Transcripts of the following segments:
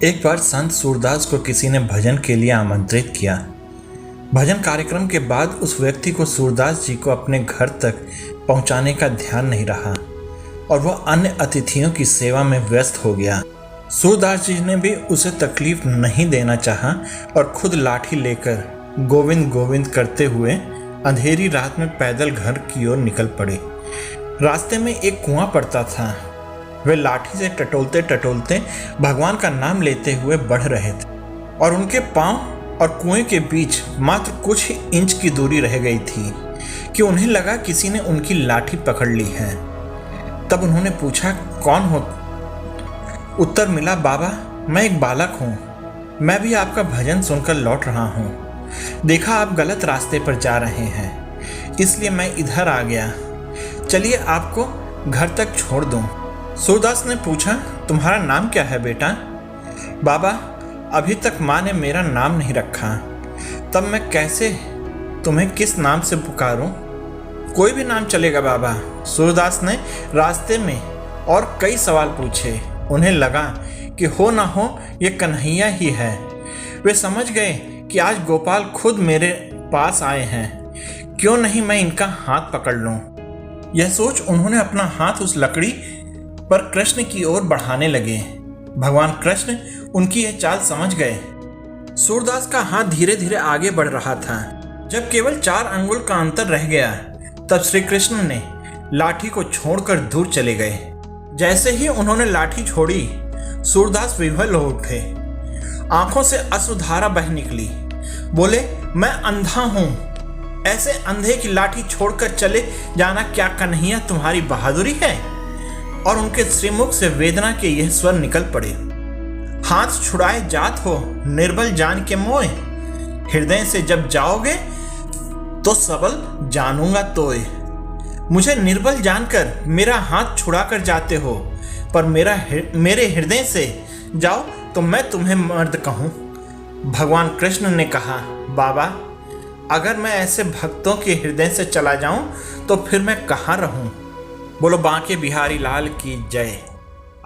एक बार संत सूरदास को किसी ने भजन के लिए आमंत्रित किया। भजन कार्यक्रम के बाद उस व्यक्ति को सूरदास जी को अपने घर तक पहुंचाने का ध्यान नहीं रहा और वह अन्य अतिथियों की सेवा में व्यस्त हो गया। सूरदास जी ने भी उसे तकलीफ नहीं देना चाहा और खुद लाठी लेकर गोविंद गोविंद करते हुए अंधेरी रात में पैदल घर की ओर निकल पड़े। रास्ते में एक कुआं पड़ता था। वे लाठी से टटोलते टटोलते भगवान का नाम लेते हुए बढ़ रहे थे और उनके पांव और कुएं के बीच मात्र कुछ ही इंच की दूरी रह गई थी कि उन्हें लगा किसी ने उनकी लाठी पकड़ ली है। तब उन्होंने पूछा, कौन हो? उत्तर मिला, बाबा मैं एक बालक हूँ, मैं भी आपका भजन सुनकर लौट रहा हूँ। देखा आप गलत रास्ते पर जा रहे हैं, इसलिए मैं इधर आ गया। चलिए आपको घर तक छोड़ दूँ। सूरदास ने पूछा, तुम्हारा नाम क्या है बेटा? बाबा अभी तक माँ ने मेरा नाम नहीं रखा, तब मैं कैसे तुम्हें किस नाम से पुकारूं? कोई भी नाम चलेगा बाबा। सूरदास ने रास्ते में और कई सवाल पूछे। उन्हें लगा कि हो ना हो ये कन्हैया ही है। वे समझ गए कि आज गोपाल खुद मेरे पास आए हैं, क्यों नहीं मैं इनका हाथ पकड़ लूं। यह सोच उन्होंने अपना हाथ उस लकड़ी पर कृष्ण की ओर बढ़ाने लगे। भगवान कृष्ण उनकी यह चाल समझ गए। सूरदास का हाथ धीरे धीरे आगे बढ़ रहा था। जब केवल 4 अंगुल का अंतर रह गया, तब श्री कृष्ण ने लाठी को छोड़कर दूर चले गए। जैसे ही उन्होंने लाठी छोड़ी, सूरदास विह्वल हो उठे। आंखों से अश्रुधारा बह निकली। बोले, मैं अंधा हूं, ऐसे अंधे की लाठी छोड़कर चले जाना क्या कन्हैया तुम्हारी बहादुरी है? और उनके श्रीमुख से वेदना के यह स्वर निकल पड़े, हाथ छुड़ाए जात हो निर्बल जान के मोए, हृदय से जब जाओगे तो सबल जानूंगा तोय। मुझे निर्बल जानकर मेरा हाथ छुड़ाकर जाते हो, पर मेरे हृदय से जाओ तो मैं तुम्हें मर्द कहूं। भगवान कृष्ण ने कहा, बाबा अगर मैं ऐसे भक्तों के हृदय से चला जाऊं तो फिर मैं कहाँ रहूं? बोलो बांके बिहारी लाल की जय।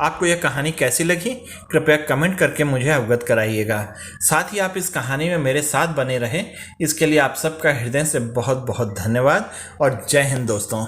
आपको यह कहानी कैसी लगी कृपया कमेंट करके मुझे अवगत कराइएगा। साथ ही आप इस कहानी में मेरे साथ बने रहें, इसके लिए आप सबका हृदय से बहुत बहुत धन्यवाद और जय हिंद दोस्तों।